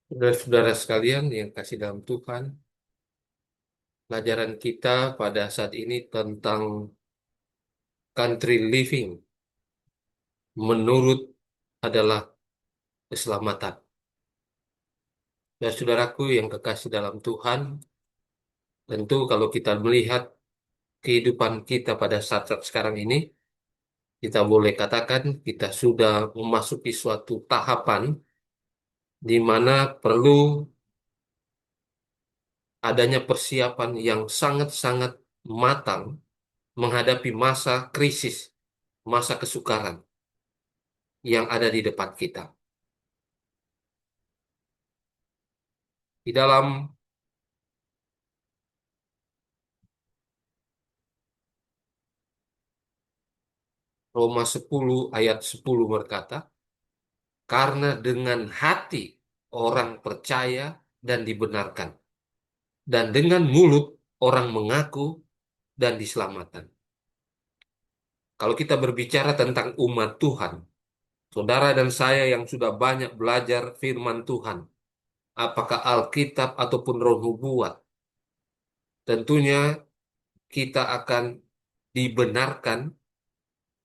Saudara-saudara sekalian yang kasih dalam Tuhan, pelajaran kita pada saat ini tentang country living menurut adalah keselamatan. Dan saudaraku yang kekasih dalam Tuhan, tentu kalau kita melihat kehidupan kita pada saat sekarang ini, kita boleh katakan kita sudah memasuki suatu tahapan di mana perlu adanya persiapan yang sangat-sangat matang menghadapi masa krisis, masa kesukaran yang ada di depan kita. Di dalam Roma 10 ayat 10 berkata, karena dengan hati orang percaya dan dibenarkan, dan dengan mulut orang mengaku dan diselamatkan. Kalau kita berbicara tentang umat Tuhan, saudara dan saya yang sudah banyak belajar firman Tuhan, apakah Alkitab ataupun Roh Nubuat, tentunya kita akan dibenarkan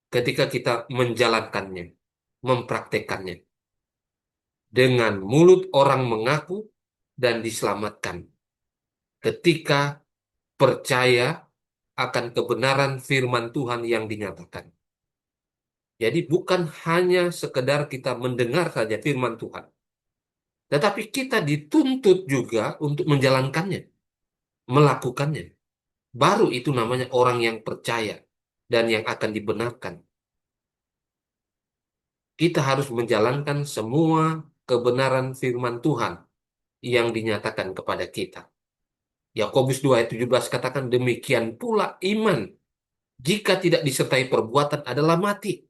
ketika kita menjalankannya, mempraktekannya. Dengan mulut orang mengaku dan diselamatkan ketika percaya akan kebenaran firman Tuhan yang dinyatakan. Jadi bukan hanya sekedar kita mendengar saja firman Tuhan, tetapi kita dituntut juga untuk menjalankannya, melakukannya. Baru itu namanya orang yang percaya dan yang akan dibenarkan. Kita harus menjalankan semua kebenaran firman Tuhan yang dinyatakan kepada kita. Yakobus 2 ayat 17 katakan demikian pula iman jika tidak disertai perbuatan adalah mati.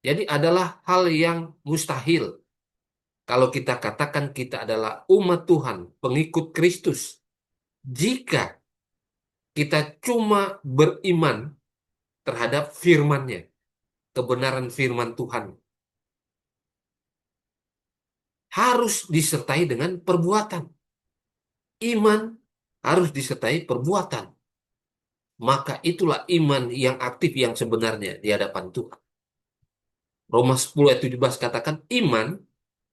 Jadi adalah hal yang mustahil kalau kita katakan kita adalah umat Tuhan, pengikut Kristus. Jika kita cuma beriman terhadap firman-Nya, kebenaran firman Tuhan, harus disertai dengan perbuatan. Iman harus disertai perbuatan. Maka itulah iman yang aktif yang sebenarnya di hadapan Tuhan. Roma 10 ayat 17 katakan iman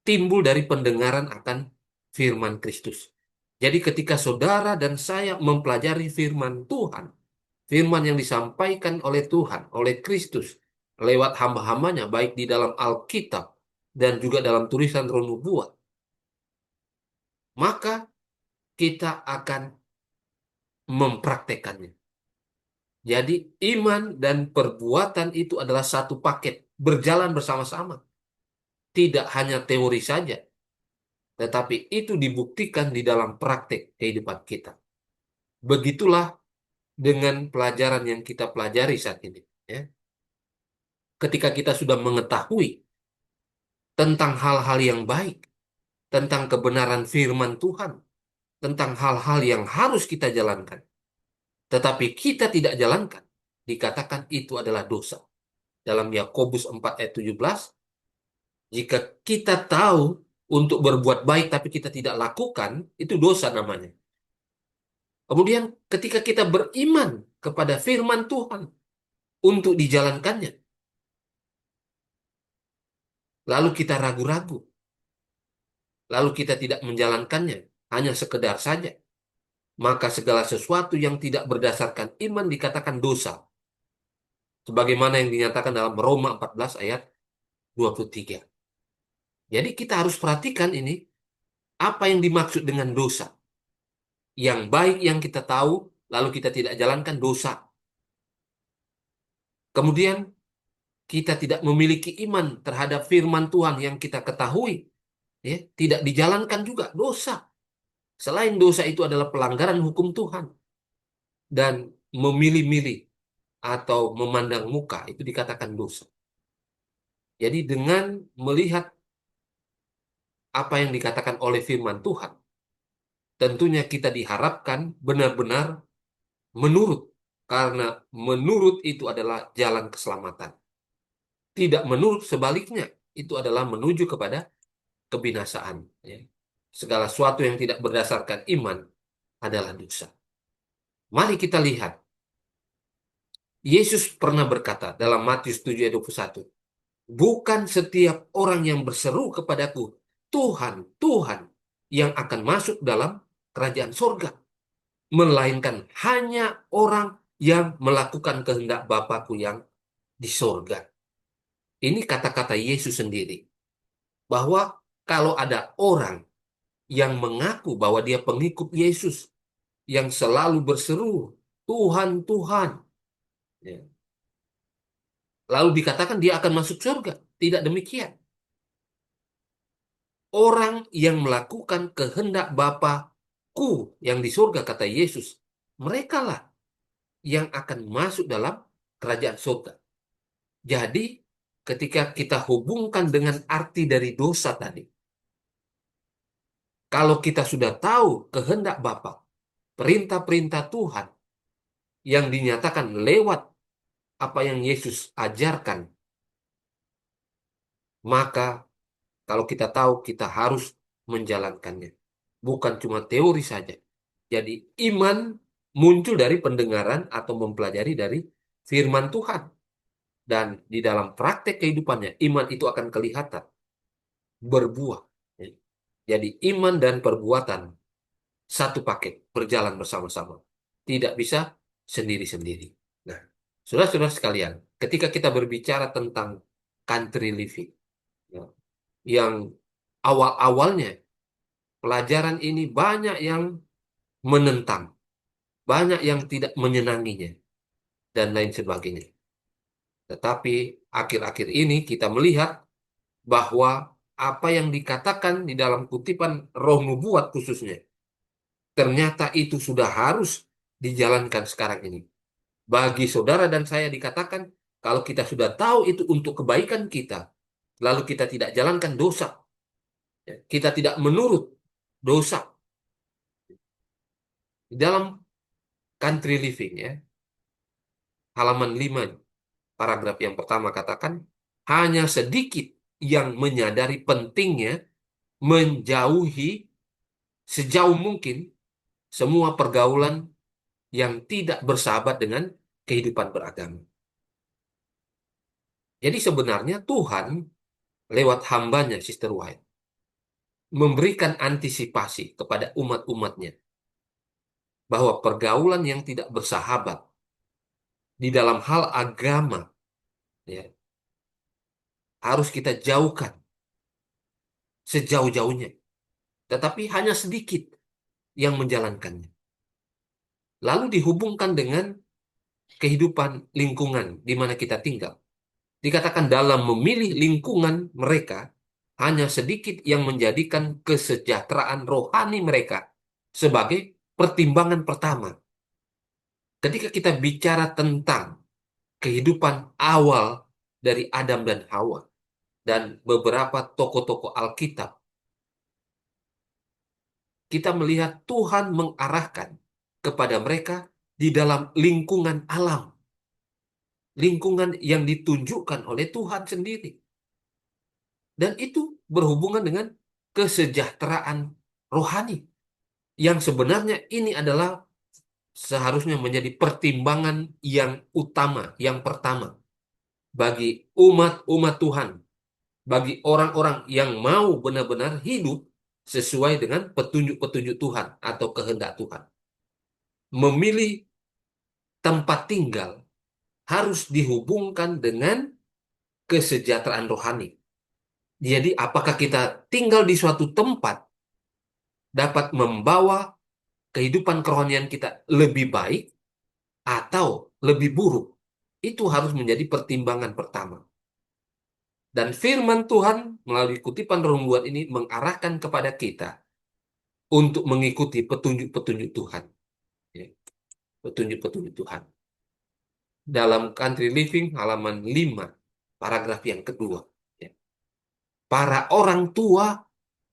timbul dari pendengaran akan firman Kristus. Jadi ketika saudara dan saya mempelajari firman Tuhan, firman yang disampaikan oleh Tuhan, oleh Kristus, lewat hamba-hambanya, baik di dalam Alkitab dan juga dalam tulisan Roh Nubuat, maka kita akan mempraktekannya. Jadi iman dan perbuatan itu adalah satu paket, berjalan bersama-sama. Tidak hanya teori saja, tetapi itu dibuktikan di dalam praktek kehidupan kita. Begitulah dengan pelajaran yang kita pelajari saat ini. Ya. Ketika kita sudah mengetahui tentang hal-hal yang baik, tentang kebenaran firman Tuhan, tentang hal-hal yang harus kita jalankan, tetapi kita tidak jalankan, dikatakan itu adalah dosa. Dalam Yakobus 4 ayat 17, jika kita tahu untuk berbuat baik tapi kita tidak lakukan, itu dosa namanya. Kemudian ketika kita beriman kepada firman Tuhan untuk dijalankannya, lalu kita ragu-ragu, lalu kita tidak menjalankannya, hanya sekedar saja, maka segala sesuatu yang tidak berdasarkan iman dikatakan dosa. Sebagaimana yang dinyatakan dalam Roma 14 ayat 23. Jadi kita harus perhatikan ini, apa yang dimaksud dengan dosa. Yang baik yang kita tahu, lalu kita tidak jalankan dosa. Kemudian kita tidak memiliki iman terhadap firman Tuhan yang kita ketahui, ya, tidak dijalankan juga dosa. Selain dosa itu adalah pelanggaran hukum Tuhan dan memilih-milih atau memandang muka itu dikatakan dosa. Jadi dengan melihat apa yang dikatakan oleh firman Tuhan, tentunya kita diharapkan benar-benar menurut, karena menurut itu adalah jalan keselamatan. Tidak menurut sebaliknya, itu adalah menuju kepada kebinasaan. Ya. segala sesuatu yang tidak berdasarkan iman adalah dosa. Mari kita lihat. Yesus pernah berkata dalam Matius 7 ayat 21, bukan setiap orang yang berseru kepadaku, Tuhan, Tuhan, yang akan masuk dalam kerajaan surga, melainkan hanya orang yang melakukan kehendak Bapakku yang di surga. Ini kata-kata Yesus sendiri. Bahwa kalau ada orang yang mengaku bahwa dia pengikut Yesus, yang selalu berseru, Tuhan, Tuhan, ya, lalu dikatakan dia akan masuk surga. Tidak demikian. Orang yang melakukan kehendak Bapakku yang di surga, kata Yesus, merekalah yang akan masuk dalam kerajaan surga. Jadi, ketika kita hubungkan dengan arti dari dosa tadi, kalau kita sudah tahu kehendak Bapa, perintah-perintah Tuhan yang dinyatakan lewat apa yang Yesus ajarkan, maka kalau kita tahu, kita harus menjalankannya. Bukan cuma teori saja. Jadi iman muncul dari pendengaran atau mempelajari dari firman Tuhan. Dan di dalam praktek kehidupannya, iman itu akan kelihatan berbuah. Jadi iman dan perbuatan satu paket, berjalan bersama-sama. Tidak bisa sendiri-sendiri. Nah, saudara-saudara sekalian, ketika kita berbicara tentang country living, ya, yang awal-awalnya pelajaran ini banyak yang menentang, banyak yang tidak menyenanginya, dan lain sebagainya. Tetapi akhir-akhir ini kita melihat bahwa apa yang dikatakan di dalam kutipan Roh Nubuat khususnya, ternyata itu sudah harus dijalankan sekarang ini. Bagi saudara dan saya dikatakan, kalau kita sudah tahu itu untuk kebaikan kita, lalu kita tidak jalankan dosa, ya, kita tidak menurut dosa. Di dalam country living, ya, halaman 5, paragraf yang pertama katakan, hanya sedikit yang menyadari pentingnya menjauhi sejauh mungkin semua pergaulan yang tidak bersahabat dengan kehidupan beragama. Jadi sebenarnya Tuhan lewat hambanya, Sister White, memberikan antisipasi kepada umat-umatnya bahwa pergaulan yang tidak bersahabat di dalam hal agama, ya, harus kita jauhkan sejauh-jauhnya. Tetapi hanya sedikit yang menjalankannya. Lalu dihubungkan dengan kehidupan lingkungan di mana kita tinggal. Dikatakan dalam memilih lingkungan mereka, hanya sedikit yang menjadikan kesejahteraan rohani mereka sebagai pertimbangan pertama. Ketika kita bicara tentang kehidupan awal dari Adam dan Hawa dan beberapa tokoh-tokoh Alkitab, kita melihat Tuhan mengarahkan kepada mereka di dalam lingkungan alam, lingkungan yang ditunjukkan oleh Tuhan sendiri. Dan itu berhubungan dengan kesejahteraan rohani, yang sebenarnya ini adalah seharusnya menjadi pertimbangan yang utama, yang pertama bagi umat-umat Tuhan, bagi orang-orang yang mau benar-benar hidup sesuai dengan petunjuk-petunjuk Tuhan atau kehendak Tuhan. Memilih tempat tinggal harus dihubungkan dengan kesejahteraan rohani. Jadi apakah kita tinggal di suatu tempat dapat membawa kehidupan kerohanian kita lebih baik atau lebih buruk? Itu harus menjadi pertimbangan pertama. Dan firman Tuhan melalui kutipan Roh Nubuat ini mengarahkan kepada kita untuk mengikuti petunjuk-petunjuk Tuhan. Ya, petunjuk-petunjuk Tuhan. Dalam Country Living halaman 5, paragraf yang kedua. Ya. Para orang tua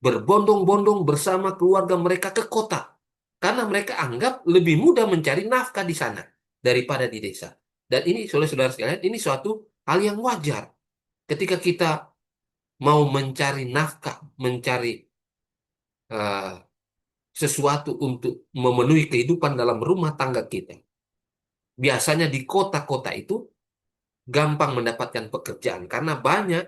berbondong-bondong bersama keluarga mereka ke kota. Karena mereka anggap lebih mudah mencari nafkah di sana daripada di desa. Dan ini, saudara-saudara sekalian, ini suatu hal yang wajar. Ketika kita mau mencari nafkah, mencari eh, sesuatu untuk memenuhi kehidupan dalam rumah tangga kita. Biasanya di kota-kota itu gampang mendapatkan pekerjaan karena banyak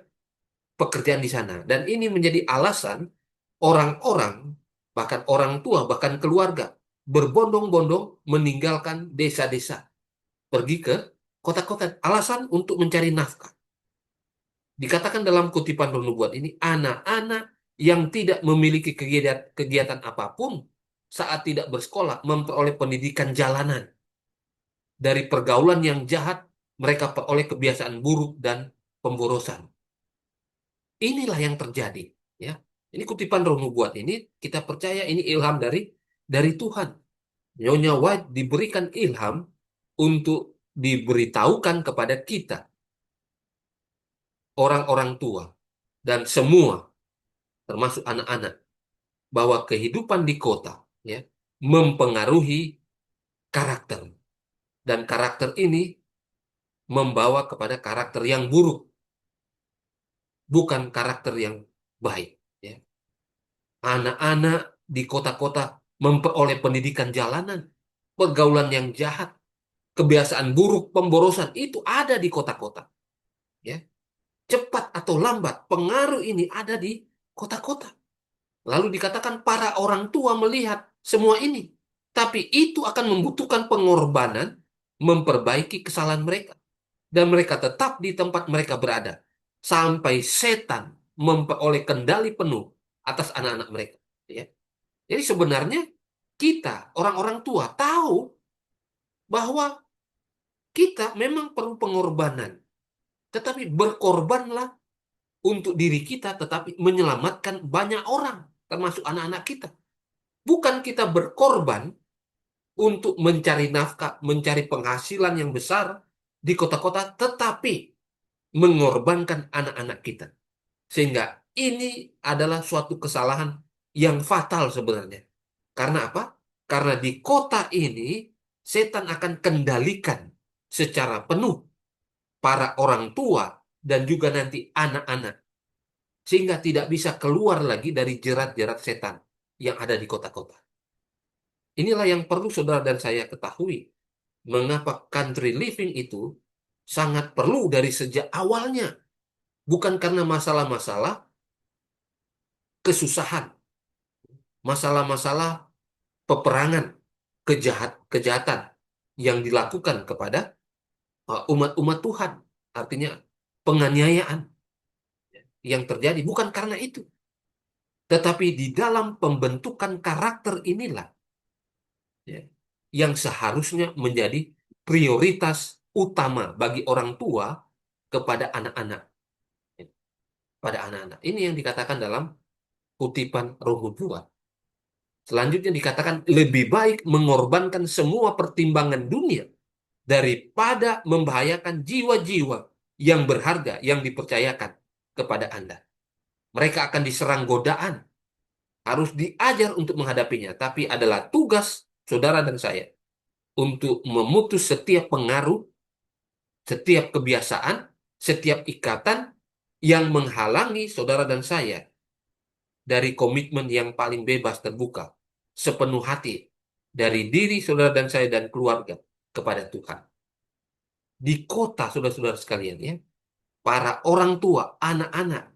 pekerjaan di sana. Dan ini menjadi alasan orang-orang, bahkan orang tua, bahkan keluarga, berbondong-bondong meninggalkan desa-desa, pergi ke kota-kota. Alasan untuk mencari nafkah. Dikatakan dalam kutipan Roh Nubuat ini, anak-anak yang tidak memiliki kegiatan apapun saat tidak bersekolah memperoleh pendidikan jalanan. Dari pergaulan yang jahat, mereka peroleh kebiasaan buruk dan pemborosan. Inilah yang terjadi, ya. Ini kutipan Roh Nubuat ini kita percaya ini ilham dari Tuhan. Nyonya White diberikan ilham untuk diberitahukan kepada kita, orang-orang tua dan semua, termasuk anak-anak, bahwa kehidupan di kota, ya, mempengaruhi karakter, dan karakter ini membawa kepada karakter yang buruk, bukan karakter yang baik, ya. Anak-anak di kota-kota memperoleh pendidikan jalanan, pergaulan yang jahat, kebiasaan buruk, pemborosan itu ada di kota-kota, ya. Cepat atau lambat pengaruh ini ada di kota-kota. Lalu dikatakan para orang tua melihat semua ini, tapi itu akan membutuhkan pengorbanan memperbaiki kesalahan mereka, dan mereka tetap di tempat mereka berada sampai setan memperoleh kendali penuh atas anak-anak mereka, ya. Jadi sebenarnya kita orang-orang tua tahu bahwa kita memang perlu pengorbanan, tetapi berkorbanlah untuk diri kita, tetapi menyelamatkan banyak orang, termasuk anak-anak kita. Bukan kita berkorban untuk mencari nafkah, mencari penghasilan yang besar di kota-kota, tetapi mengorbankan anak-anak kita. Sehingga ini adalah suatu kesalahan yang fatal sebenarnya. Karena apa? Karena di kota ini setan akan kendalikan secara penuh para orang tua dan juga nanti anak-anak. Sehingga tidak bisa keluar lagi dari jerat-jerat setan yang ada di kota-kota. Inilah yang perlu saudara dan saya ketahui. Mengapa country living itu sangat perlu dari sejak awalnya. Bukan karena masalah-masalah kesusahan, masalah-masalah peperangan, kejahatan yang dilakukan kepada umat-umat Tuhan. Artinya penganiayaan yang terjadi. Bukan karena itu. Tetapi di dalam pembentukan karakter inilah, ya, yang seharusnya menjadi prioritas utama bagi orang tua kepada anak-anak. Ya, pada anak-anak. Ini yang dikatakan dalam kutipan Roh Nubuat. Selanjutnya dikatakan lebih baik mengorbankan semua pertimbangan dunia daripada membahayakan jiwa-jiwa yang berharga yang dipercayakan kepada Anda. Mereka akan diserang godaan, harus diajar untuk menghadapinya, tapi adalah tugas saudara dan saya untuk memutus setiap pengaruh, setiap kebiasaan, setiap ikatan yang menghalangi saudara dan saya dari komitmen yang paling bebas terbuka, sepenuh hati dari diri saudara dan saya dan keluarga kepada Tuhan. Di kota, saudara-saudara sekalian, ya, para orang tua, anak-anak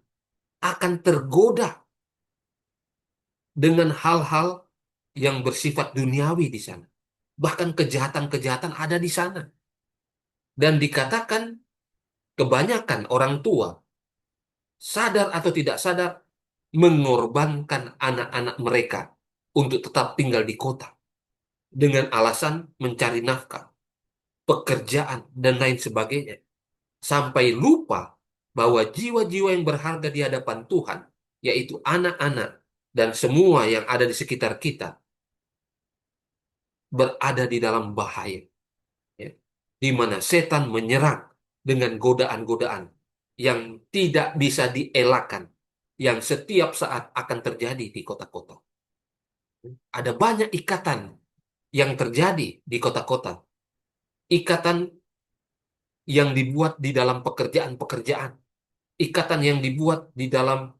akan tergoda dengan hal-hal yang bersifat duniawi di sana. Bahkan kejahatan-kejahatan ada di sana. Dan dikatakan kebanyakan orang tua, sadar atau tidak sadar, mengorbankan anak-anak mereka untuk tetap tinggal di kota dengan alasan mencari nafkah, pekerjaan, dan lain sebagainya. Sampai lupa bahwa jiwa-jiwa yang berharga di hadapan Tuhan, yaitu anak-anak dan semua yang ada di sekitar kita, berada di dalam bahaya, ya, di mana setan menyerang dengan godaan-godaan yang tidak bisa dielakkan, yang setiap saat akan terjadi di kota-kota. Ada banyak ikatan yang terjadi di kota-kota, ikatan yang dibuat di dalam pekerjaan-pekerjaan, ikatan yang dibuat di dalam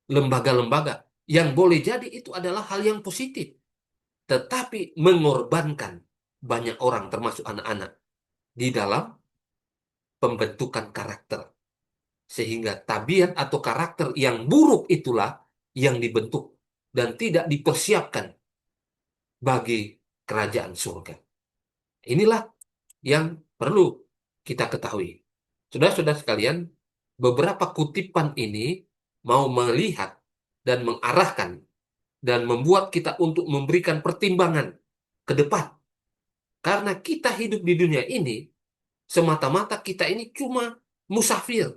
lembaga-lembaga, Yang boleh jadi itu adalah hal yang positif, tetapi mengorbankan banyak orang termasuk anak-anak di dalam pembentukan karakter. Sehingga tabiat atau karakter yang buruk itulah yang dibentuk dan tidak dipersiapkan bagi kerajaan surga. Inilah yang perlu kita ketahui. Saudara-saudara sekalian, beberapa kutipan ini mau melihat dan mengarahkan dan membuat kita untuk memberikan pertimbangan ke depan. Karena kita hidup di dunia ini, semata-mata kita ini cuma musafir.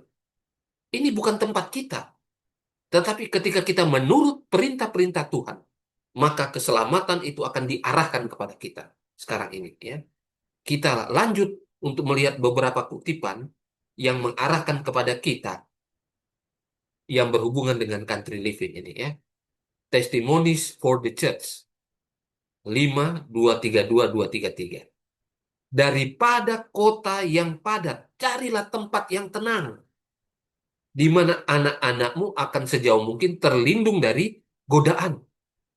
Ini bukan tempat kita. Tetapi ketika kita menurut perintah-perintah Tuhan, maka keselamatan itu akan diarahkan kepada kita sekarang ini. Ya. Kita lanjut untuk melihat beberapa kutipan yang mengarahkan kepada kita yang berhubungan dengan country living ini ya. Testimonies for the Church 5:232-233. Daripada kota yang padat, carilah tempat yang tenang, di mana anak-anakmu akan sejauh mungkin terlindung dari godaan.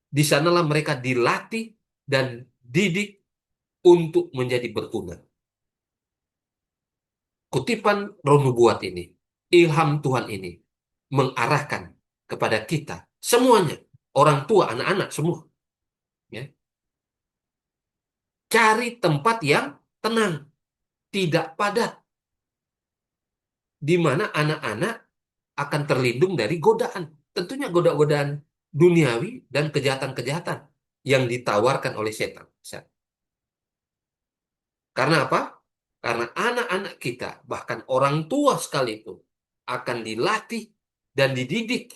Di sanalah mereka dilatih dan didik untuk menjadi berguna. Kutipan roh nubuat ini, ilham Tuhan ini, mengarahkan kepada kita, semuanya, orang tua, anak-anak, semua. Ya. Cari tempat yang tenang, tidak padat, di mana anak-anak akan terlindung dari godaan. Tentunya godaan-godaan duniawi dan kejahatan-kejahatan yang ditawarkan oleh setan. Karena apa? Karena anak-anak kita, bahkan orang tua sekalipun, akan dilatih dan dididik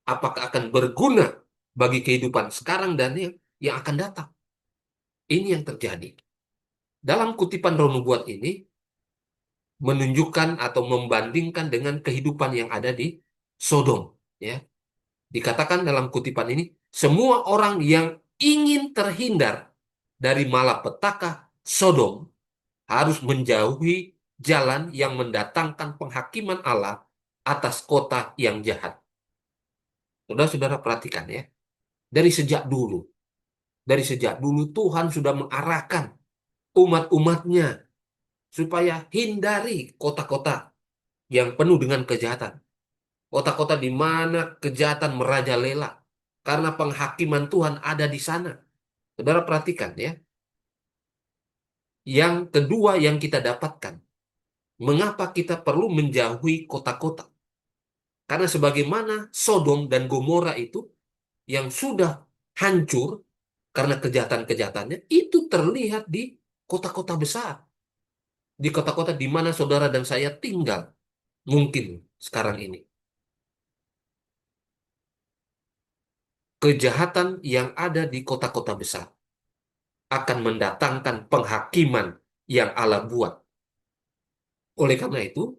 apakah akan berguna bagi kehidupan sekarang dan yang akan datang. Ini yang terjadi. Dalam kutipan roh nubuat ini, menunjukkan atau membandingkan dengan kehidupan yang ada di Sodom. Ya. Dikatakan dalam kutipan ini, semua orang yang ingin terhindar dari malapetaka Sodom harus menjauhi jalan yang mendatangkan penghakiman Allah atas kota yang jahat. Saudara-saudara perhatikan ya, dari sejak dulu, Tuhan sudah mengarahkan umat-umatnya supaya hindari kota-kota yang penuh dengan kejahatan. Kota-kota di mana kejahatan merajalela. Karena penghakiman Tuhan ada di sana. Saudara perhatikan ya. Yang kedua yang kita dapatkan. Mengapa kita perlu menjauhi kota-kota? Karena sebagaimana Sodom dan Gomora itu yang sudah hancur karena kejahatan-kejahatannya, itu terlihat di kota-kota besar. Di kota-kota di mana saudara dan saya tinggal. Mungkin sekarang ini. Kejahatan yang ada di kota-kota besar akan mendatangkan penghakiman yang Allah buat. Oleh karena itu,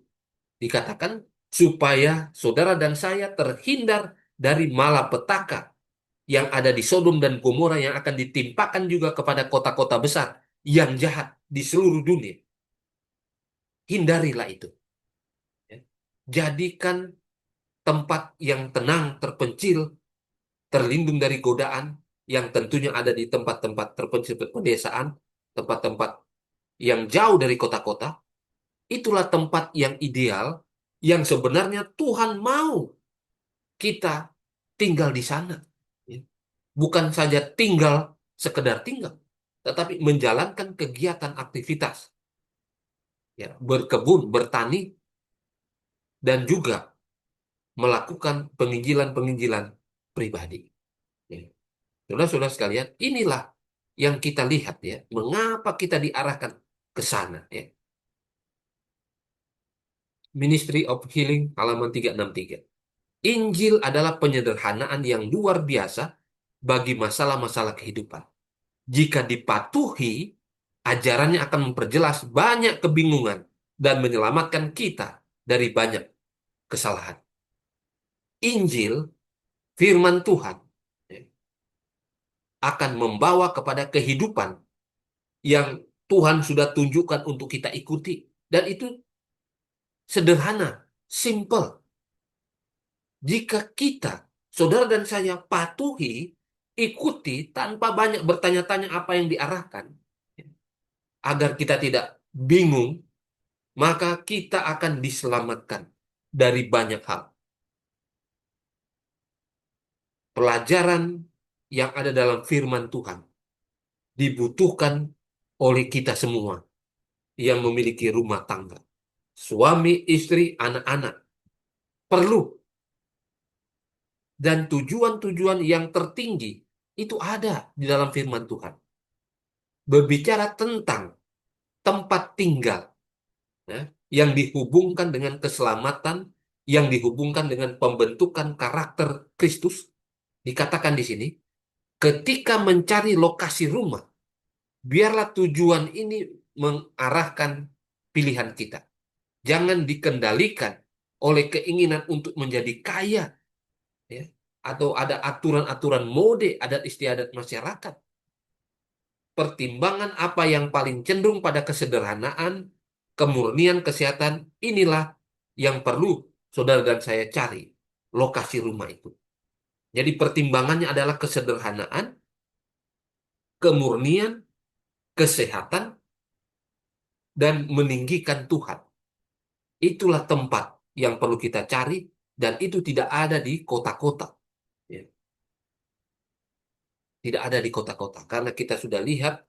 dikatakan supaya saudara dan saya terhindar dari malapetaka yang ada di Sodom dan Gomora yang akan ditimpakan juga kepada kota-kota besar yang jahat di seluruh dunia. Hindarilah itu. Ya. Jadikan tempat yang tenang, terpencil, terlindung dari godaan yang tentunya ada di tempat-tempat terpencil pedesaan, tempat-tempat yang jauh dari kota-kota. Itulah tempat yang ideal yang sebenarnya Tuhan mau kita tinggal di sana. Ya. Bukan saja tinggal sekedar tinggal, tetapi menjalankan kegiatan aktivitas, ya, berkebun, bertani, dan juga melakukan penginjilan-penginjilan pribadi. Ya. Saudara-saudara sekalian, inilah yang kita lihat ya, mengapa kita diarahkan ke sana ya. Ministry of Healing halaman 363. Injil adalah penyederhanaan yang luar biasa bagi masalah-masalah kehidupan. Jika dipatuhi, ajarannya akan memperjelas banyak kebingungan dan menyelamatkan kita dari banyak kesalahan. Injil, firman Tuhan, ya, akan membawa kepada kehidupan yang Tuhan sudah tunjukkan untuk kita ikuti. Dan itu sederhana, simple. Jika kita saudara dan saya patuhi, ikuti tanpa banyak bertanya-tanya apa yang diarahkan, agar kita tidak bingung, maka kita akan diselamatkan dari banyak hal. Pelajaran yang ada dalam firman Tuhan dibutuhkan oleh kita semua yang memiliki rumah tangga. Suami, istri, anak-anak perlu, dan tujuan-tujuan yang tertinggi itu ada di dalam firman Tuhan. Berbicara tentang tempat tinggal, ya, yang dihubungkan dengan keselamatan, yang dihubungkan dengan pembentukan karakter Kristus, dikatakan di sini, ketika mencari lokasi rumah, biarlah tujuan ini mengarahkan pilihan kita. Jangan dikendalikan oleh keinginan untuk menjadi kaya, ya, atau ada aturan-aturan mode, adat istiadat masyarakat. Pertimbangan apa yang paling cenderung pada kesederhanaan, kemurnian, kesehatan, inilah yang perlu saudara dan saya cari lokasi rumah itu. Jadi pertimbangannya adalah kesederhanaan, kemurnian, kesehatan, dan meninggikan Tuhan. Itulah tempat yang perlu kita cari, dan itu tidak ada di kota-kota. Ya, tidak ada di kota-kota. Karena kita sudah lihat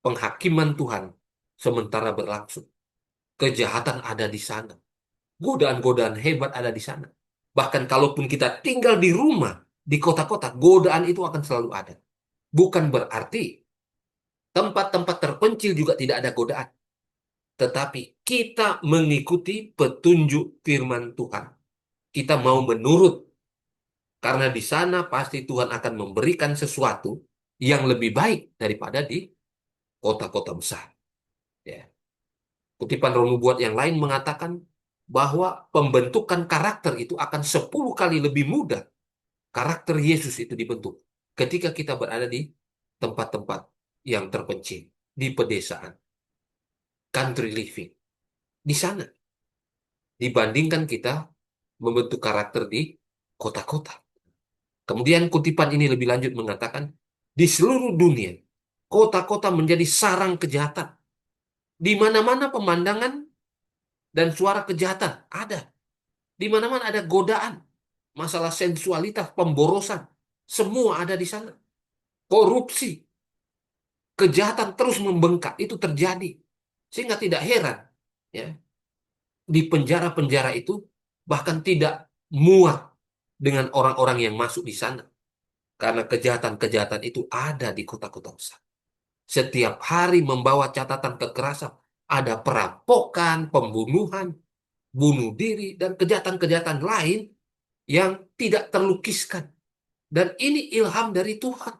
penghakiman Tuhan sementara berlangsung. Kejahatan ada di sana. Godaan-godaan hebat ada di sana. Bahkan kalaupun kita tinggal di rumah, di kota-kota, godaan itu akan selalu ada. Bukan berarti tempat-tempat terpencil juga tidak ada godaan. Tetapi kita mengikuti petunjuk firman Tuhan. Kita mau menurut. Karena di sana pasti Tuhan akan memberikan sesuatu yang lebih baik daripada di kota-kota besar. Ya. Kutipan Roh Nubuat yang lain mengatakan bahwa pembentukan karakter itu akan 10 kali lebih mudah. Karakter Yesus itu dibentuk ketika kita berada di tempat-tempat yang terpencil, di pedesaan, country living, di sana, dibandingkan kita membentuk karakter di kota-kota. Kemudian kutipan ini lebih lanjut mengatakan, di seluruh dunia, kota-kota menjadi sarang kejahatan. Di mana-mana pemandangan dan suara kejahatan ada. Di mana-mana ada godaan, masalah sensualitas, pemborosan, semua ada di sana. Korupsi, kejahatan terus membengkak, itu terjadi. Sehingga tidak heran, ya, di penjara-penjara itu bahkan tidak muat dengan orang-orang yang masuk di sana. Karena kejahatan-kejahatan itu ada di kota-kota besar. Setiap hari membawa catatan kekerasan. Ada perampokan, pembunuhan, bunuh diri, dan kejahatan-kejahatan lain yang tidak terlukiskan. Dan ini ilham dari Tuhan.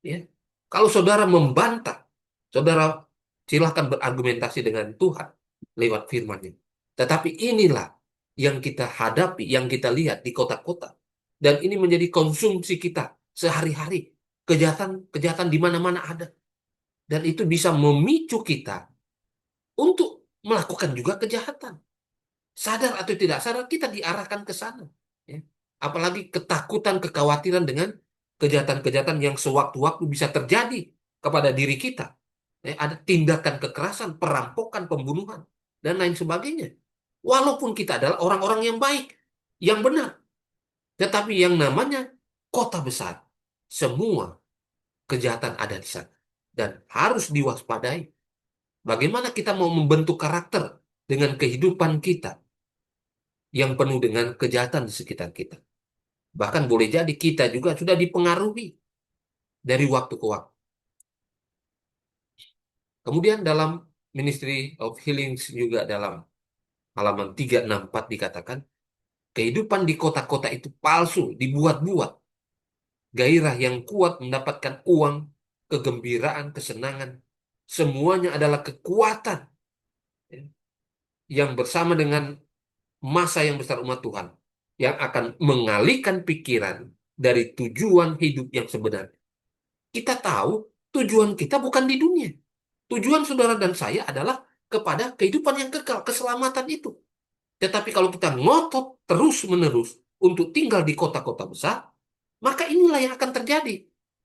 Ya. Kalau saudara membantah, saudara silahkan berargumentasi dengan Tuhan lewat firman-Nya. Tetapi inilah yang kita hadapi, yang kita lihat di kota-kota. Dan ini menjadi konsumsi kita sehari-hari. Kejahatan-kejahatan di mana-mana ada. Dan itu bisa memicu kita untuk melakukan juga kejahatan. Sadar atau tidak sadar, kita diarahkan ke sana. Ya. Apalagi ketakutan, kekhawatiran dengan kejahatan-kejahatan yang sewaktu-waktu bisa terjadi kepada diri kita. Ya, ada tindakan kekerasan, perampokan, pembunuhan, dan lain sebagainya. Walaupun kita adalah orang-orang yang baik, yang benar. Tetapi yang namanya kota besar, semua kejahatan ada di sana. Dan harus diwaspadai. Bagaimana kita mau membentuk karakter dengan kehidupan kita yang penuh dengan kejahatan di sekitar kita. Bahkan boleh jadi kita juga sudah dipengaruhi dari waktu ke waktu. Kemudian dalam Ministry of Healing juga dalam halaman 364 dikatakan, kehidupan di kota-kota itu palsu, dibuat-buat. Gairah yang kuat mendapatkan uang, kegembiraan, kesenangan. Semuanya adalah kekuatan, ya, yang bersama dengan masa yang besar umat Tuhan yang akan mengalihkan pikiran dari tujuan hidup yang sebenarnya. Kita tahu tujuan kita bukan di dunia. Tujuan saudara dan saya adalah kepada kehidupan yang kekal, keselamatan itu. Tetapi kalau kita ngotot terus-menerus untuk tinggal di kota-kota besar, maka inilah yang akan terjadi.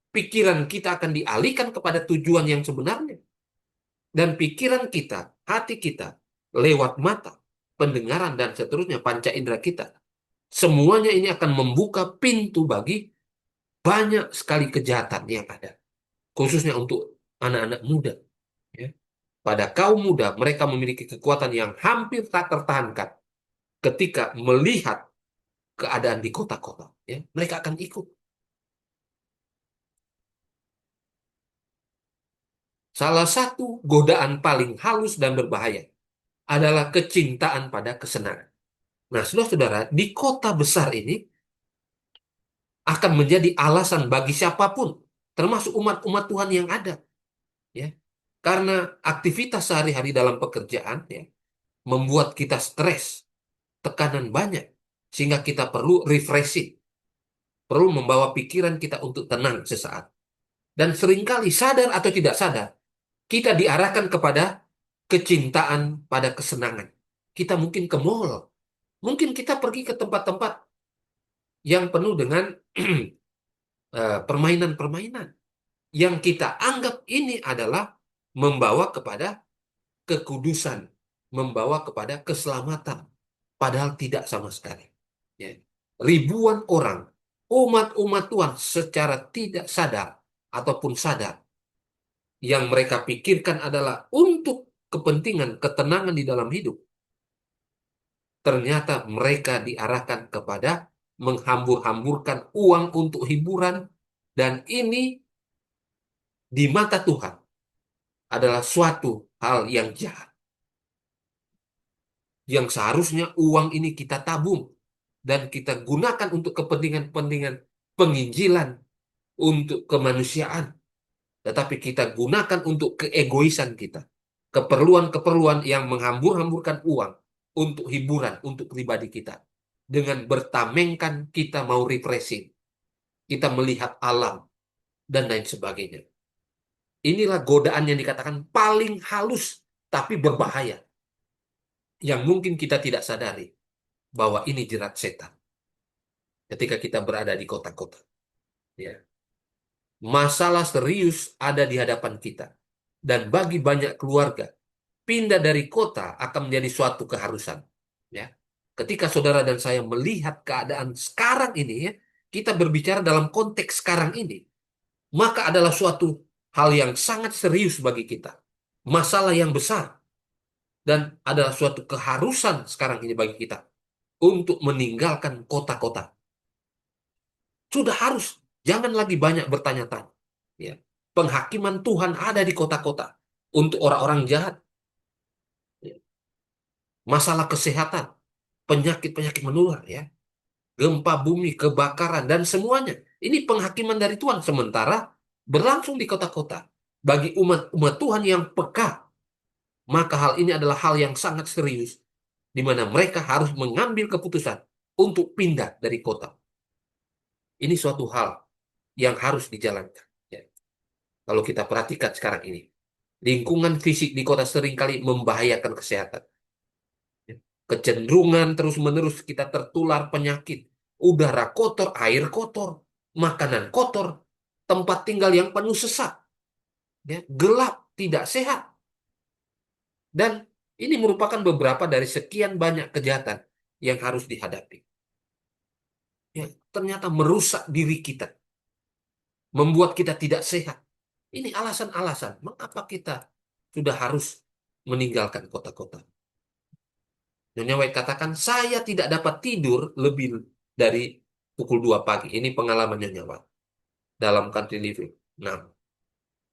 Pikiran kita akan dialihkan kepada tujuan yang sebenarnya. Dan pikiran kita, hati kita, lewat mata, pendengaran, dan seterusnya, panca indera kita. Semuanya ini akan membuka pintu bagi banyak sekali kejahatan yang ada. Khususnya untuk anak-anak muda. Ya. Pada kaum muda, mereka memiliki kekuatan yang hampir tak tertahankan ketika melihat keadaan di kota-kota. Ya. Mereka akan ikut. Salah satu godaan paling halus dan berbahaya adalah kecintaan pada kesenangan. Nah, saudara-saudara, di kota besar ini akan menjadi alasan bagi siapapun, termasuk umat-umat Tuhan yang ada, ya. Karena aktivitas sehari-hari dalam pekerjaan, ya, membuat kita stres, tekanan banyak, sehingga kita perlu refreshing, perlu membawa pikiran kita untuk tenang sesaat. Dan seringkali sadar atau tidak sadar, kita diarahkan kepada kecintaan pada kesenangan. Kita mungkin ke mall, mungkin kita pergi ke tempat-tempat yang penuh dengan permainan-permainan yang kita anggap ini adalah membawa kepada kekudusan, membawa kepada keselamatan, padahal tidak sama sekali. Ya. Ribuan orang, umat-umat Tuhan secara tidak sadar ataupun sadar, yang mereka pikirkan adalah untuk kepentingan ketenangan di dalam hidup, ternyata mereka diarahkan kepada menghambur-hamburkan uang untuk hiburan, dan ini di mata Tuhan adalah suatu hal yang jahat. Yang seharusnya uang ini kita tabung dan kita gunakan untuk kepentingan-kepentingan penginjilan, untuk kemanusiaan. Tetapi kita gunakan untuk keegoisan kita. Keperluan-keperluan yang menghambur-hamburkan uang untuk hiburan, untuk pribadi kita. Dengan bertamengkan kita mau refreshing. Kita melihat alam dan lain sebagainya. Inilah godaan yang dikatakan paling halus tapi berbahaya. Yang mungkin kita tidak sadari bahwa ini jerat setan ketika kita berada di kota-kota. Ya. Masalah serius ada di hadapan kita. Dan bagi banyak keluarga, pindah dari kota akan menjadi suatu keharusan. Ya. Ketika saudara dan saya melihat keadaan sekarang ini, ya, kita berbicara dalam konteks sekarang ini, maka adalah suatu hal yang sangat serius bagi kita. Masalah yang besar. Dan adalah suatu keharusan sekarang ini bagi kita untuk meninggalkan kota-kota. Sudah harus, jangan lagi banyak bertanya-tanya. Ya. Penghakiman Tuhan ada di kota-kota untuk orang-orang jahat. Ya. Masalah kesehatan, penyakit-penyakit menular, ya. Gempa bumi, kebakaran, dan semuanya. Ini penghakiman dari Tuhan. Sementara berlangsung di kota-kota. Bagi umat-umat Tuhan yang peka, maka hal ini adalah hal yang sangat serius, di mana mereka harus mengambil keputusan untuk pindah dari kota. Ini suatu hal yang harus dijalankan. Ya. Kalau kita perhatikan sekarang ini, lingkungan fisik di kota seringkali membahayakan kesehatan. Ya. Kecenderungan terus-menerus kita tertular penyakit. Udara kotor, air kotor, makanan kotor, tempat tinggal yang penuh sesak, ya, gelap, tidak sehat. Dan ini merupakan beberapa dari sekian banyak kejahatan yang harus dihadapi. Ya, ternyata merusak diri kita, membuat kita tidak sehat. Ini alasan-alasan mengapa kita sudah harus meninggalkan kota-kota. Nyonya White katakan, saya tidak dapat tidur lebih dari pukul 2 pagi. Ini pengalaman Nyonya White dalam country living. Nah,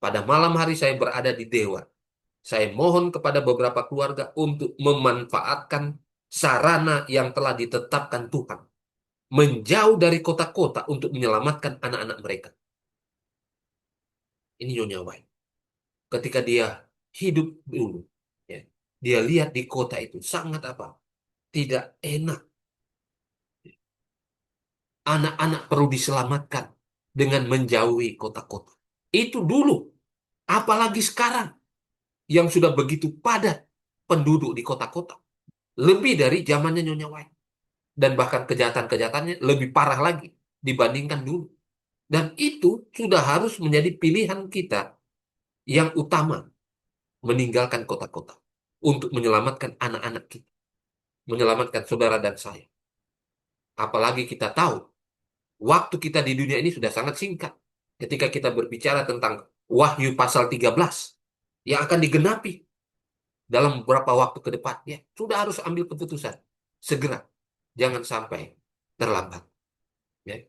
pada malam hari saya berada di Dewa. Saya mohon kepada beberapa keluarga untuk memanfaatkan sarana yang telah ditetapkan Tuhan. Menjauh dari kota-kota untuk menyelamatkan anak-anak mereka. Ini Nyonya White. Ketika dia hidup dulu, ya, dia lihat di kota itu sangat apa? Tidak enak. Anak-anak perlu diselamatkan dengan menjauhi kota-kota. Itu dulu. Apalagi sekarang yang sudah begitu padat penduduk di kota-kota. Lebih dari zamannya Nyonya White. dan bahkan kejahatan-kejahatannya lebih parah lagi dibandingkan dulu. Dan itu sudah harus menjadi pilihan kita yang utama, meninggalkan kota-kota untuk menyelamatkan anak-anak kita, menyelamatkan saudara dan saya. Apalagi kita tahu, waktu kita di dunia ini sudah sangat singkat. Ketika kita berbicara tentang Wahyu pasal 13 yang akan digenapi dalam beberapa waktu ke depan, ya, sudah harus ambil keputusan segera. Jangan sampai terlambat. Ya.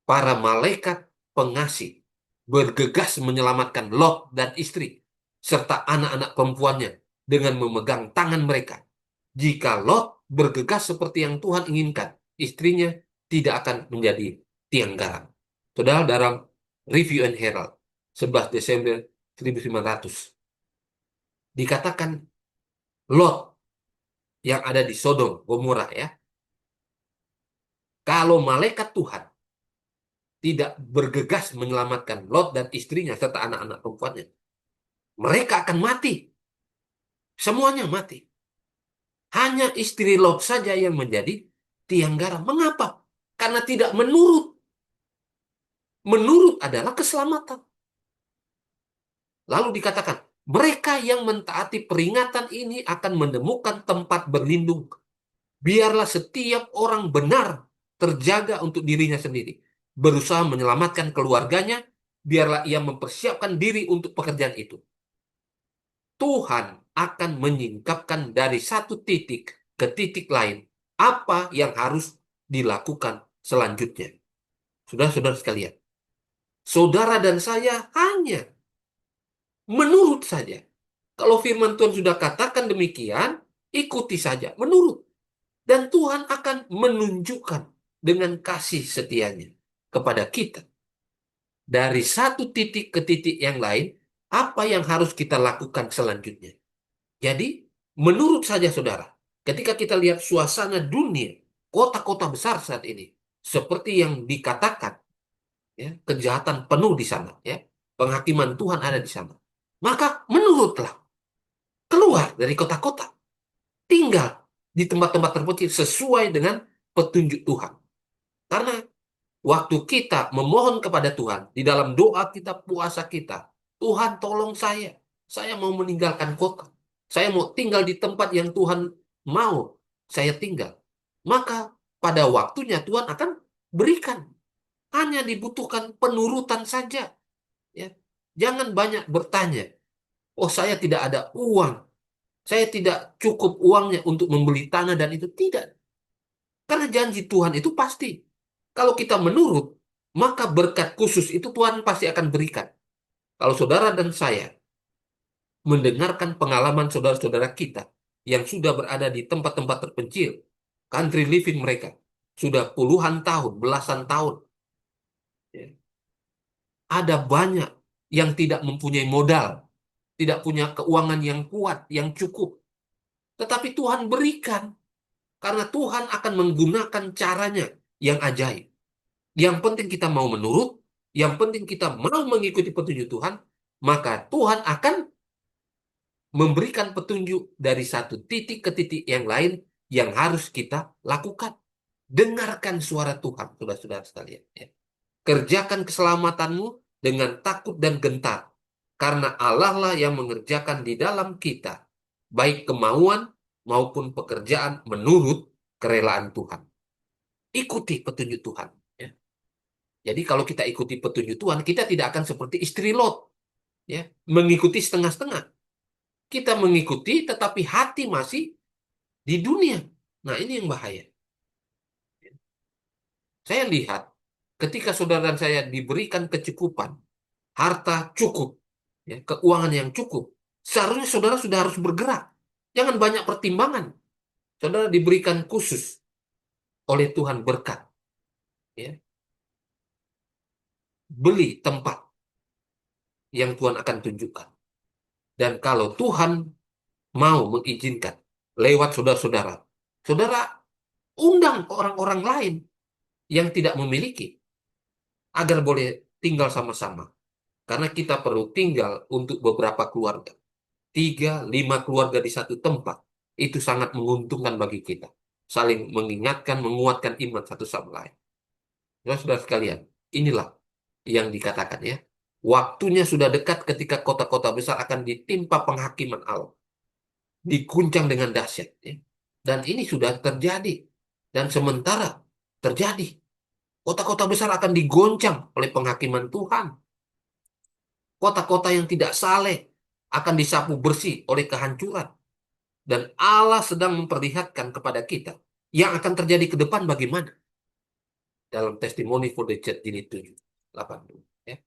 Para malaikat pengasih bergegas menyelamatkan Lot dan istri serta anak-anak perempuannya dengan memegang tangan mereka. Jika Lot bergegas seperti yang Tuhan inginkan, istrinya tidak akan menjadi tiang garam. Saudara, dalam Review and Herald 11 Desember 1500 dikatakan Lot yang ada di Sodom Gomora, ya, kalau malaikat Tuhan tidak bergegas menyelamatkan Lot dan istrinya serta anak-anak perempuannya, mereka akan mati. Semuanya mati. Hanya istri Lot saja yang menjadi tiang garam. Mengapa? Karena tidak menurut. Menurut adalah keselamatan. Lalu dikatakan, mereka yang mentaati peringatan ini akan menemukan tempat berlindung. Biarlah setiap orang benar terjaga untuk dirinya sendiri. Berusaha menyelamatkan keluarganya, biarlah ia mempersiapkan diri untuk pekerjaan itu. Tuhan akan menyingkapkan dari satu titik ke titik lain apa yang harus dilakukan selanjutnya. Saudara-saudara sekalian, saudara dan saya hanya menurut saja. Kalau firman Tuhan sudah katakan demikian, ikuti saja, menurut. Dan Tuhan akan menunjukkan dengan kasih setianya kepada kita. Dari satu titik ke titik yang lain, apa yang harus kita lakukan selanjutnya. Jadi, menurut saja saudara, ketika kita lihat suasana dunia, kota-kota besar saat ini, seperti yang dikatakan, ya, kejahatan penuh di sana, ya, penghakiman Tuhan ada di sana. Maka menurutlah, keluar dari kota-kota, tinggal di tempat-tempat terpencil sesuai dengan petunjuk Tuhan. Karena waktu kita memohon kepada Tuhan, di dalam doa kita, puasa kita, Tuhan tolong saya mau meninggalkan kota. Saya mau tinggal di tempat yang Tuhan mau saya tinggal. Maka pada waktunya Tuhan akan berikan. Hanya dibutuhkan penurutan saja. Ya. Jangan banyak bertanya. Oh, saya tidak ada uang. Saya tidak cukup uangnya untuk membeli tanah dan itu. Tidak. Karena janji Tuhan itu pasti. Kalau kita menurut, maka berkat khusus itu Tuhan pasti akan berikan. Kalau saudara dan saya mendengarkan pengalaman saudara-saudara kita yang sudah berada di tempat-tempat terpencil, country living mereka, sudah puluhan tahun, belasan tahun. Ya. Ada banyak yang tidak mempunyai modal, tidak punya keuangan yang kuat, yang cukup. Tetapi Tuhan berikan, karena Tuhan akan menggunakan caranya yang ajaib. Yang penting kita mau menurut, yang penting kita mau mengikuti petunjuk Tuhan, maka Tuhan akan memberikan petunjuk dari satu titik ke titik yang lain yang harus kita lakukan. Dengarkan suara Tuhan, saudara-saudara sekalian. Ya. Kerjakan keselamatanmu dengan takut dan gentar, karena Allah lah yang mengerjakan di dalam kita, baik kemauan maupun pekerjaan menurut kerelaan Tuhan. Ikuti petunjuk Tuhan. Ya. Jadi kalau kita ikuti petunjuk Tuhan, kita tidak akan seperti istri Lot, ya, mengikuti setengah-setengah. Kita mengikuti, tetapi hati masih di dunia. Nah, ini yang bahaya. Saya lihat, ketika saudara dan saya diberikan kecukupan, harta cukup, ya, keuangan yang cukup, seharusnya saudara sudah harus bergerak. Jangan banyak pertimbangan. Saudara diberikan khusus oleh Tuhan berkat. Ya. Beli tempat yang Tuhan akan tunjukkan. Dan kalau Tuhan mau mengizinkan lewat saudara-saudara, saudara undang orang-orang lain yang tidak memiliki agar boleh tinggal sama-sama. Karena kita perlu tinggal untuk beberapa keluarga. 3, 5 keluarga di satu tempat. Itu sangat menguntungkan bagi kita. saling mengingatkan, menguatkan iman satu sama lain. Ya, saudara sekalian, inilah yang dikatakan ya. Waktunya sudah dekat ketika kota-kota besar akan ditimpa penghakiman Allah, diguncang dengan dahsyat. Ya. Dan ini sudah terjadi. Dan sementara terjadi, kota-kota besar akan digoncang oleh penghakiman Tuhan. Kota-kota yang tidak saleh akan disapu bersih oleh kehancuran. Dan Allah sedang memperlihatkan kepada kita yang akan terjadi ke depan bagaimana. Dalam testimoni for the church jilid 7, 82. Ya.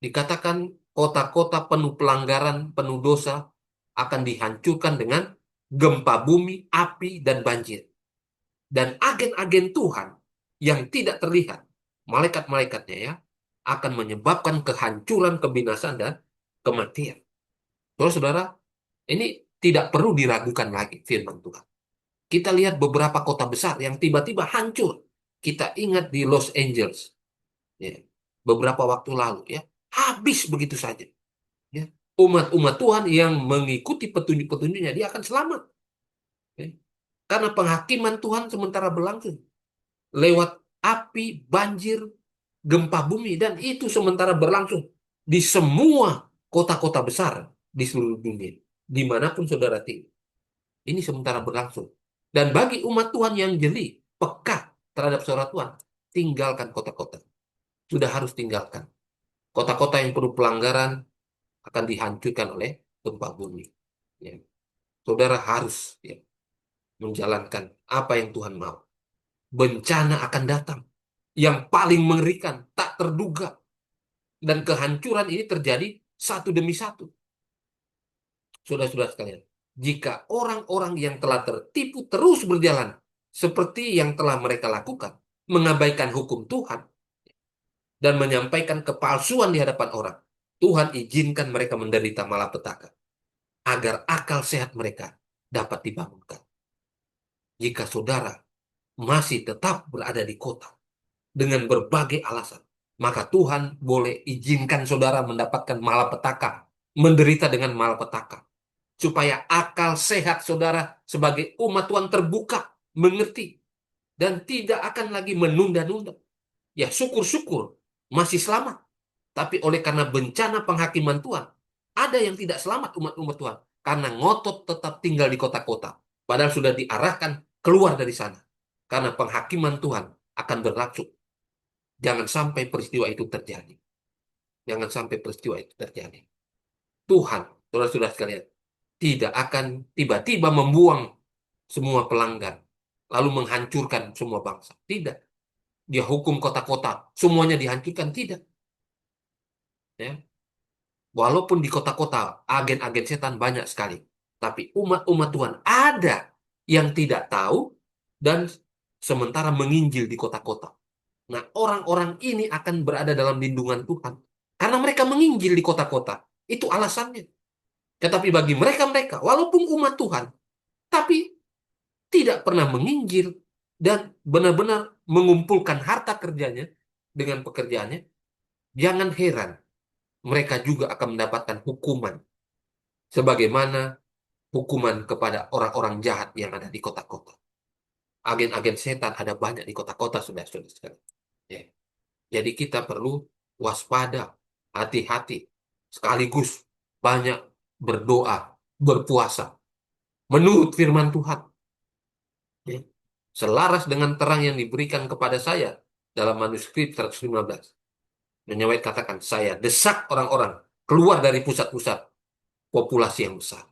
Dikatakan kota-kota penuh pelanggaran, penuh dosa akan dihancurkan dengan gempa bumi, api, dan banjir. Dan agen-agen Tuhan yang tidak terlihat, malaikat-malaikatnya ya, akan menyebabkan kehancuran, kebinasaan, dan kematian. Saudara-saudara, ini tidak perlu diragukan lagi firman Tuhan. Kita lihat beberapa kota besar yang tiba-tiba hancur. Kita ingat di Los Angeles, ya, beberapa waktu lalu, ya, habis begitu saja. Ya. Umat-umat Tuhan yang mengikuti petunjuk-petunjuknya, dia akan selamat. Ya. Karena penghakiman Tuhan sementara berlangsung. Lewat api, banjir, gempa bumi, dan itu sementara berlangsung di semua kota-kota besar di seluruh dunia. Dimanapun saudara tinggal. Ini sementara berlangsung. Dan bagi umat Tuhan yang jeli, peka terhadap suara Tuhan, tinggalkan kota-kota. Sudah harus tinggalkan. Kota-kota yang penuh pelanggaran akan dihancurkan oleh gempa bumi. Ya. Saudara harus ya, menjalankan apa yang Tuhan mau. Bencana akan datang. Yang paling mengerikan, tak terduga. Dan kehancuran ini terjadi satu demi satu. Saudara-saudara sekalian, jika orang-orang yang telah tertipu terus berjalan seperti yang telah mereka lakukan, mengabaikan hukum Tuhan, dan menyampaikan kepalsuan di hadapan orang, Tuhan izinkan mereka menderita malapetaka, agar akal sehat mereka dapat dibangunkan. Jika saudara masih tetap berada di kota dengan berbagai alasan, maka Tuhan boleh izinkan saudara mendapatkan malapetaka, menderita dengan malapetaka, supaya akal sehat saudara sebagai umat Tuhan terbuka, mengerti, dan tidak akan lagi menunda-nunda. Ya syukur-syukur masih selamat. Tapi oleh karena bencana penghakiman Tuhan, ada yang tidak selamat umat-umat Tuhan. Karena ngotot tetap tinggal di kota-kota. Padahal sudah diarahkan keluar dari sana. Karena penghakiman Tuhan akan berlangsung. Jangan sampai peristiwa itu terjadi. Jangan sampai peristiwa itu terjadi. Tuhan, saudara-saudara sekalian, tidak akan tiba-tiba membuang semua pelanggar, lalu menghancurkan semua bangsa. Tidak. Dia hukum kota-kota, semuanya dihancurkan. Tidak. Ya. Walaupun di kota-kota agen-agen setan banyak sekali. Tapi umat-umat Tuhan ada yang tidak tahu dan sementara menginjil di kota-kota. Nah, orang-orang ini akan berada dalam lindungan Tuhan. Karena mereka menginjil di kota-kota. Itu alasannya. Tetapi bagi mereka-mereka, walaupun umat Tuhan, tapi tidak pernah menginjil dan benar-benar mengumpulkan harta kerjanya dengan pekerjaannya, jangan heran mereka juga akan mendapatkan hukuman sebagaimana hukuman kepada orang-orang jahat yang ada di kota-kota. Agen-agen setan ada banyak di kota-kota, saudara-saudara sekalian. Ya. Jadi kita perlu waspada, hati-hati, sekaligus banyak berdoa, berpuasa, menurut firman Tuhan. Ya. Selaras dengan terang yang diberikan kepada saya dalam manuskrip 115. Nyonya White katakan, saya desak orang-orang keluar dari pusat-pusat populasi yang besar.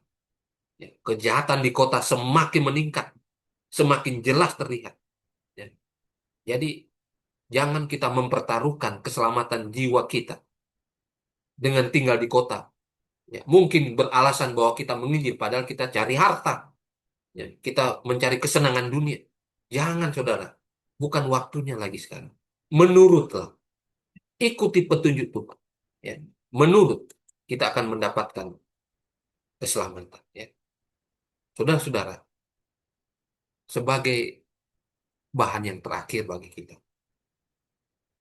Ya, kejahatan di kota semakin meningkat, semakin jelas terlihat. Ya. Jadi, jangan kita mempertaruhkan keselamatan jiwa kita dengan tinggal di kota. Ya, mungkin beralasan bahwa kita menginjil, padahal kita cari harta. Ya, kita mencari kesenangan dunia. Jangan, saudara. Bukan waktunya lagi sekarang. Menurutlah. Ikuti petunjuk Tuhan. Ya. Menurut, kita akan mendapatkan keselamatan. Ya. Saudara-saudara, sebagai bahan yang terakhir bagi kita.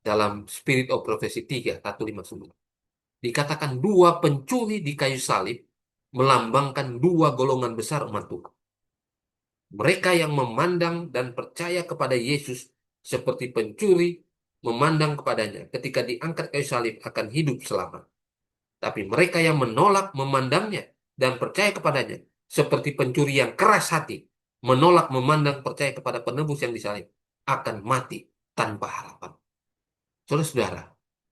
Dalam Spirit of Prophecy 3, 159. Dikatakan dua pencuri di kayu salib melambangkan dua golongan besar umat Tuhan. Mereka yang memandang dan percaya kepada Yesus seperti pencuri memandang kepadanya ketika diangkat kayu salib akan hidup selamat. Tapi mereka yang menolak memandangnya dan percaya kepadanya seperti pencuri yang keras hati, menolak memandang percaya kepada penebus yang disalib, akan mati tanpa harapan. Saudara-saudara,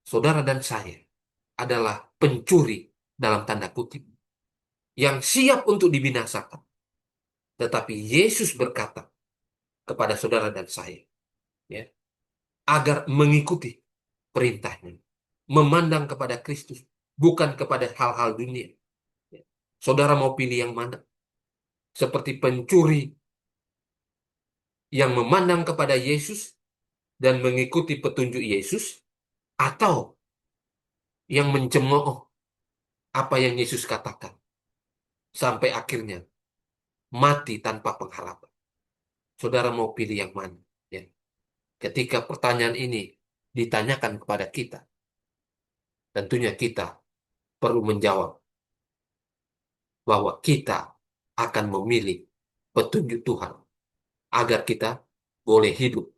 saudara dan saya adalah pencuri dalam tanda kutip yang siap untuk dibinasakan. Tetapi Yesus berkata kepada saudara dan saya, ya, agar mengikuti perintahnya, memandang kepada Kristus, bukan kepada hal-hal dunia. Ya. Saudara mau pilih yang mana? Seperti pencuri yang memandang kepada Yesus dan mengikuti petunjuk Yesus, atau yang mencemooh apa yang Yesus katakan sampai akhirnya mati tanpa pengharapan. Saudara mau pilih yang mana? Ya. Ketika pertanyaan ini ditanyakan kepada kita, tentunya kita perlu menjawab bahwa kita akan memilih petunjuk Tuhan agar kita boleh hidup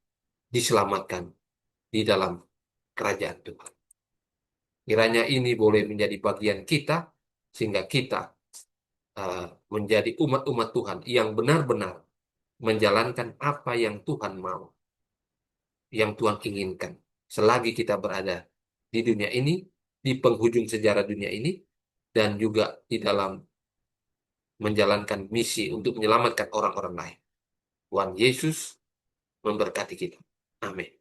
diselamatkan di dalam kerajaan Tuhan. Kiranya ini boleh menjadi bagian kita sehingga kita uh, menjadi umat-umat Tuhan yang benar-benar menjalankan apa yang Tuhan mau, yang Tuhan inginkan. Selagi kita berada di dunia ini, di penghujung sejarah dunia ini, dan juga di dalam menjalankan misi untuk menyelamatkan orang-orang lain. Tuhan Yesus memberkati kita. Amin.